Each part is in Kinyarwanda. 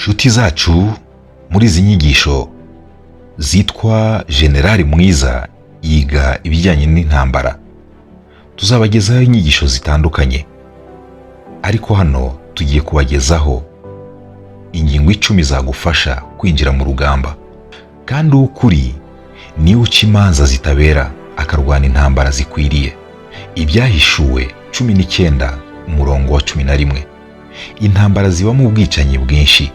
nshuti zacu, muri izi nyigisho zitwa Generali Mwiza yiga ibijyanye n'intambara, tuzabagezaho inyigisho zitandukanye, ariko hano tugiye kubagezaho ingingo 10 zagufasha kwinjira mu rugamba. Kandi ukuri ni uca imanza zitabera akarwana intambara zikwiriye. Ibyahishuwe 19 umurongo wa 11. Intambara zibamo ubwicanyi bwinshi,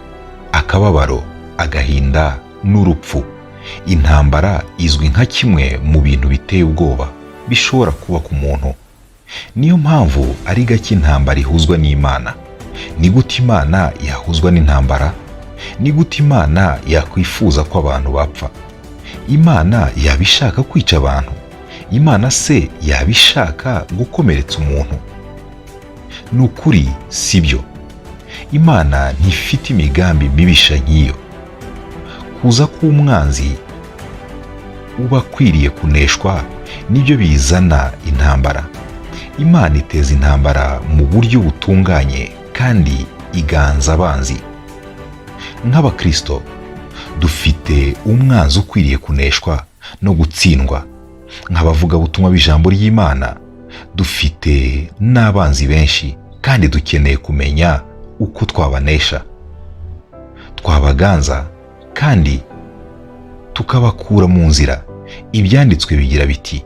akababaro, agahinda n'urupfu. Intambara izwi nka kimwe mu bintu biteye ubwoba bishobora kuba ku muntu. Niyo mpamvu ari gake intambara ihuzwa n'Imana. Ni gute Imana yahuzwa n'intambara? Ni gute Imana yakwifuza ko abantu bapfa? Imana yabishaka kwica abantu? Imana se yabishaka gukomeretsa umuntu? Nukuri sibyo. Imana ntifite imigambi mibisha nk'iyo. Kuza k'umwanzi uba akwiriye kuneshwa nibyo bizana intambara. Imana iteza intambara mu buryo butunganye kandi iganza abanzi. Nk'abakristo dufite umwanzi ukwiriye kuneshwa no gutsindwa. Nk'abavuga butumwa b'ijambo ry'Imana dufite n'abanzi benshi, kandi dukeneye kumenya uko twabanesha, twabaganza kandi tukabakura mu nzira. Ibyanditswe bigira biti,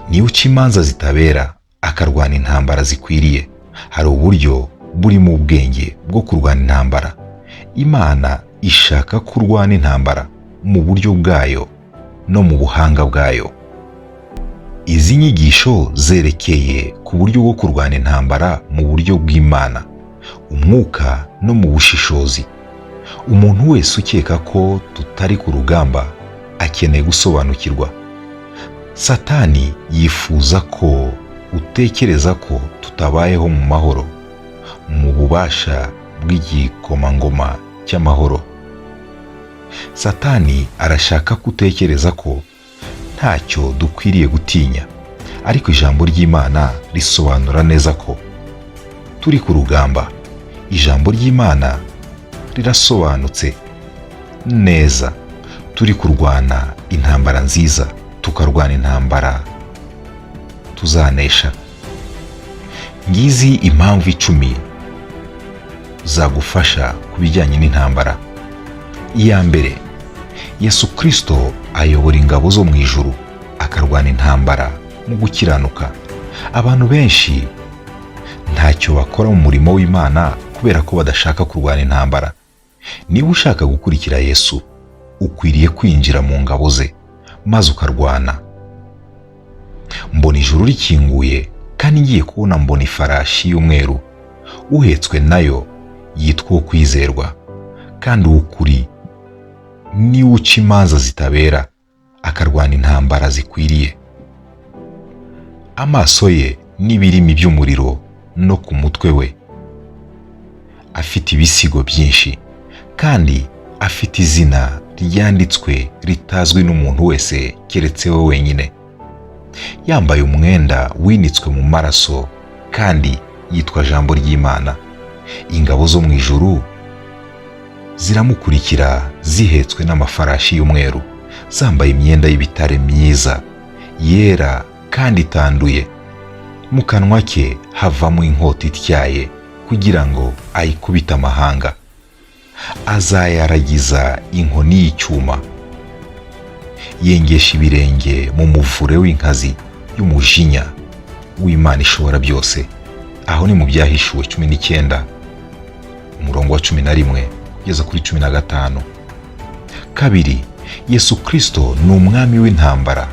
niba uca imanza zitabera akarwana intambara zikwiriye. Hari uburyo buri mu bwenge bwo kurwana intambara. Imana ishaka kurwana intambara mu buryo bwayo no mu buhanga bwayo. Izi nyigisho zerekeye ku buryo bwo kurwana intambara mu buryo bw'Imana, umwuka no mu bushishozi. Umuntu wese ukeka ko tutari ku rugamba akeneye gusobanukirwa. Satani yifuza ko utekereza ko tutabayeho mu mahoro, mu bubasha bw'igikomangoma cy'amahoro. Satani arashaka kutekereza ko ntacyo dukwiriye gutinya, ariko ijambo ry'Imana risobanura neza ko turi ku rugamba. Ijambo ry'Imana rirasobanutse neza. Turi kurwana intambara nziza, tukarwana intambara tuzanesha. Ngizi impamvu 10 zagufasha ku bijyanye n'intambara. Iya mbere, Yesu Kristo ayobora ingabo zo mu ijuru akarwana intambara mu gukiranuka. Abantu benshi ntacyo bakora mu murimo w'Imana kubera ko badashaka kurwana intambara. Niba ushaka gukurikira Yesu, ukwiriye kwinjira mu ngabo ze maze ukarwana. Mbona ijuru rikinguye, kandi ngiye kubona mbona ifarashi y'umweru, uhetswe nayo yitwa kwizerwa, kandi ukuri ni uca imanza zitabera akarwana intambara zikwiriye. Amaso ye n'ibirimi by'umuriro, no ku mutwe we afite ibisigo byinshi, kandi afite izina ryanditswe ritazwi n'umuntu wese keretse we wenyine. Yambaye umwenda winitswe mu maraso, kandi yitwa Jambo ry'Imana. Ingabo zo mu ijuru ziramukurikira zihetswe n'amafarashi y'umweru, zambaye imyenda y'ibitare myiza yera kandi itanduye. Mu kanwa ke havamo inkota ityaye kugira ngo ayikubite amahanga. Azayaragiza inkoni y'icyuma, yengesha ibirenge mu muvure w'inkazi y'umujinya w'Imana ishobora byose. Aho ni mu byahishuwe 19 umurongo wa 11 kugeza kuri 15. Kabiri, Yesu Kristo ni umwami w'intambara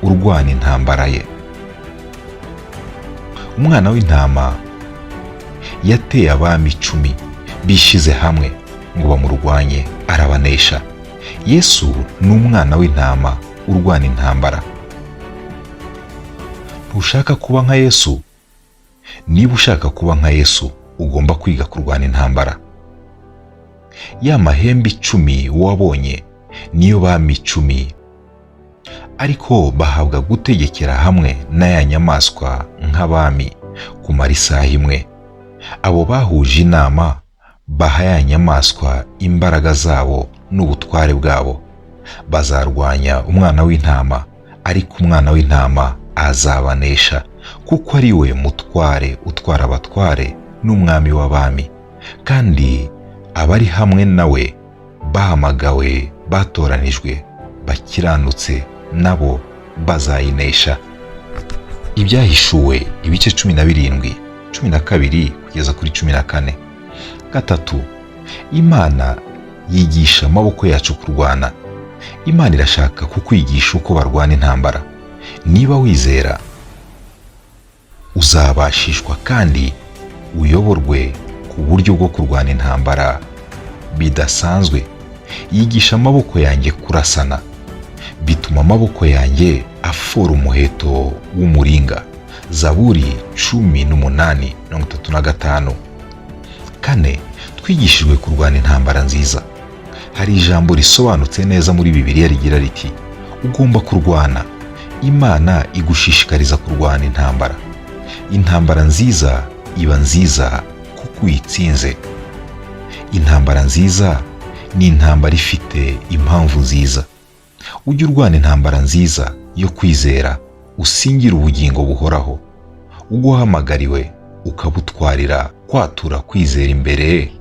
urwana intambara ye. Umwana w'intama yateye abami 10 bishize hamwe ngo bamurwanye, arabanesha. Yesu ni umwana w'intama urwana intambara. Ntushaka kuba nka Yesu? Niba ushaka kuba nka Yesu, ugomba kwiga kurwana intambara. Ya mahembe 10 wabonye niyo bami 10, ariko bahabwa gutegekera hamwe na ya nyamaswa nk'abami kumara isaha imwe. Abo bahuje inama baha ya nyamaswa imbaraga zabo n'ubutware bwabo. Bazarwanya umwana w'intama, ariko umwana w'intama azabanesha, kuko ari we mutware utwara abatware n'umwami w'abami. Kandi abari hamwe nawe bahamagawe, batoranijwe, bakiranutse, nabo bazayinesha. Ibyahishuwe ibice 17, 12 kugeza kuri 14. Gatatu, Imana yigisha amaboko yacu kurwana. Imana irashaka kukwigisha uko barwana intambara. Niba wizera, uzabashishwa kandi uyoborwe ku buryo bwo kurwana intambara bidasanzwe. Yigisha amaboko yanjye kurasana, bituma amaboko yanjye afora umuheto w'umuringa. Zaburi 18:35. Kane, twigishijwe kurwana intambara nziza. Hari ijambo risobanutse neza muri Bibiliya rigira riti, ugomba kurwana. Imana igushishikariza kurwana intambara. Intambara nziza iba nziza kuko uyitsinze. Intambara nziza ni intambara ifite impamvu nziza. Ujye urwana intambara nziza yo kwizera, usingira ubugingo buhoraho. Uguhamagariwe ukabutwarira kwatura kwizera imbere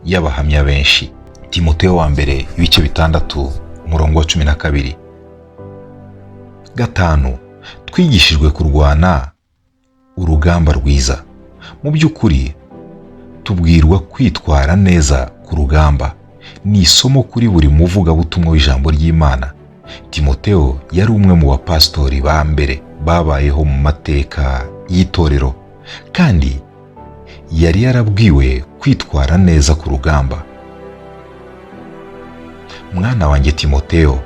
y'abahamya benshi. Timoteyo wa mbere ibice 6:12. Gatanu, twigishijwe kurwana urugamba rwiza. Mu by'ukuri tubwirwa kwitwara neza ku rugamba. Ni isomo kuri buri muvugabutumwa w'ijambo ry'Imana. Timoteyo yari umwe mu bapasitori ba mbere babayeho mu mateka y'itorero, kandi yari yarabwiwe kwitwara neza ku rugamba. Mwana wanjye Timoteyo,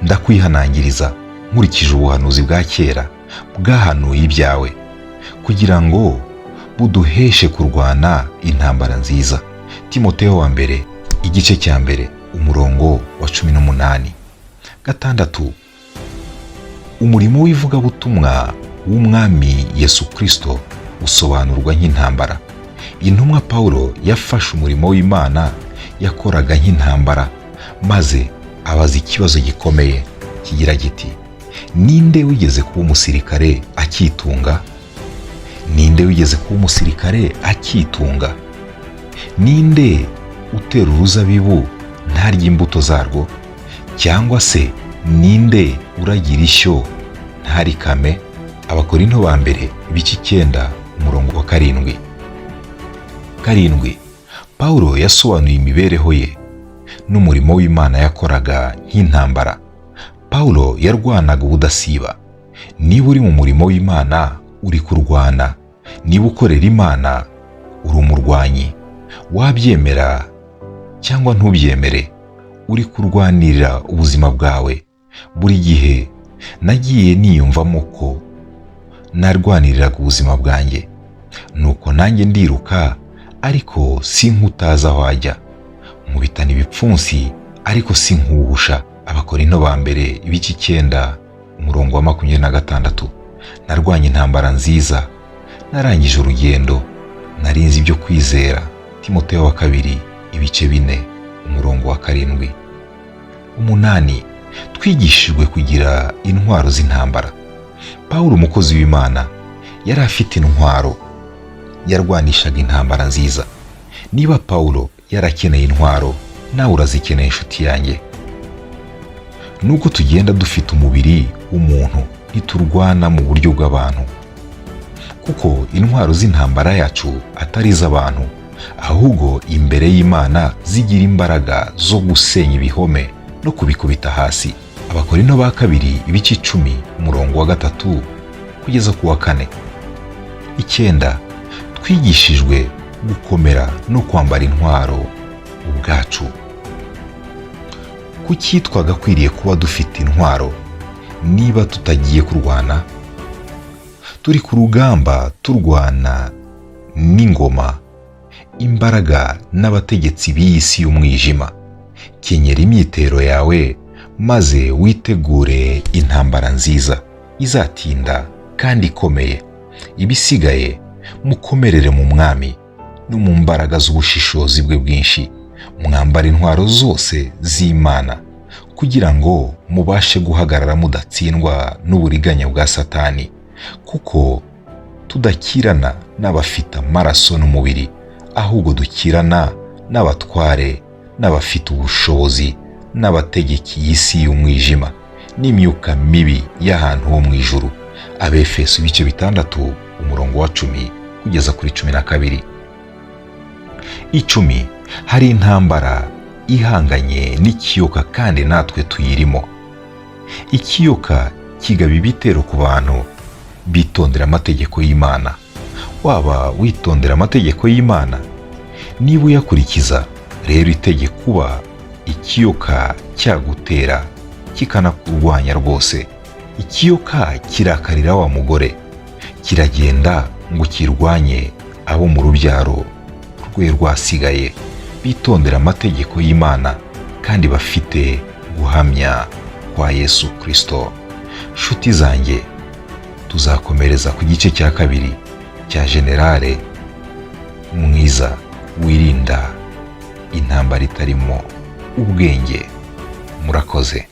ndakwihanangiriza nkurikije ubuhanuzi bwa kera bwahanuye ibyawe, kugira ngo buduheshe kurwana intambara nziza. Timoteyo wa mbere igice cya mbere umurongo wa 18. Gatandatu, umurimo w'ivugabutumwa w'umwami Yesu Kristo usobanurwa nk'intambara. Intumwa Pawulo yafashe umurimo w'Imana yakoraga nk'intambara, maze abaza ikibazo gikomeye kigira giti, ninde wigeze kuba umusirikare akitunga? Ninde wigeze kuba umusirikare akitunga? Ninde utera uruzabibu ntarya imbuto zarwo? Cyangwa se ninde uragira ishyo ntarikame? Abakorinto ba mbere ibice 9 umurongo wa 7. Pawulo yasobanuye imibereho ye n'umurimo w'Imana yakoraga nk'intambara. Pawulo yarwanaga ubudasiba. Niba uri mu murimo w'Imana uri kurwana. Niba ukorera Imana uri umurwanyi. Wabyemera cyangwa ntubyemere, uri kurwanirira ubuzima bwawe. Buri gihe nagiye niyumvamo ko narwaniriraga ubuzima bwanjye, nuko nanjye ndiruka, ariko sinkutaza aho ajya. Nkubitana ibipfunsi, ariko sinkuhusha. Abakorinto ba mbere ibice 9 umurongo wa 26. Narwanye intambara nziza, narangije urugendo, narinze ibyo kwizera. Timoteyo wa kabiri ibice 4 umurongo wa 7. 8, twigishijwe kugira intwaro z'intambara. Pawulo umukozi w'Imana yari afite intwaro, yarwanishaga intambara nziza. Niba Pawulo yarakeneye intwaro, nawe urazikeneye inshuti yanjye. Nuko tugenda dufite umubiri w'umuntu, ntiturwana mu buryo bw'abantu, kuko intwaro z'intambara yacu atari iz'abantu, ahubwo imbere y'Imana zigira imbaraga zo gusenya ibihome no kubikubita hasi. Abakorinto ba kabiri ibice 10 umurongo wa 3 kugeza ku wa 4. 9, twigishijwe gukomera no kwambara intwaro ubwacu. Kuki twagakwiriye kuba dufite intwaro niba tutagiye kurwana? Turi ku rugamba turwana n'ingoma, imbaraga n'abategetsi b'iyi si y'umwijima. Kenyera imyitero yawe maze witegure intambara nziza izatinda kandi ikomeye. Ibisigaye mukomerere mu mwami. no mu mbaraga z'ubushishozi bwe bwinshi, mwambara intwaro zose z'Imana kugira ngo mubashe guhagarara mudatsindwa n'uburiganya bwa Satani, kuko tudakirana n'abafite amaraso n'umubiri, ahubwo dukirana n'abatware, n'abafite ubushobozi, n'abategeki y'isi y'umwijima, n'imyuka mibi y'ahantu ho mu ijuru. Abefeso ibice 6 umurongo wa 10 kugeza kuri 12. 10. Hari intambara ihanganye n'ikiyoka kandi natwe tuyirimo. Ikiyoka kigaba ibitero ku bantu bitondera amategeko y'Imana. Waba witondera amategeko y'Imana? Niba uyakurikiza, rero itegeko kuba ikiyoka cyagutera kikanakurwanya rwose. Ikiyoka kirakarira wa mugore, kiragenda ngo kirwanye abo mu rubyaro rwe rwasigaye bitondera amategeko y'Imana kandi bafite guhamya kwa Yesu Kristo. Nshuti zanjye, tuzakomereza ku gice cya 2 cya Generale mwiza wirinda intambara itarimo ubwenge. Murakoze.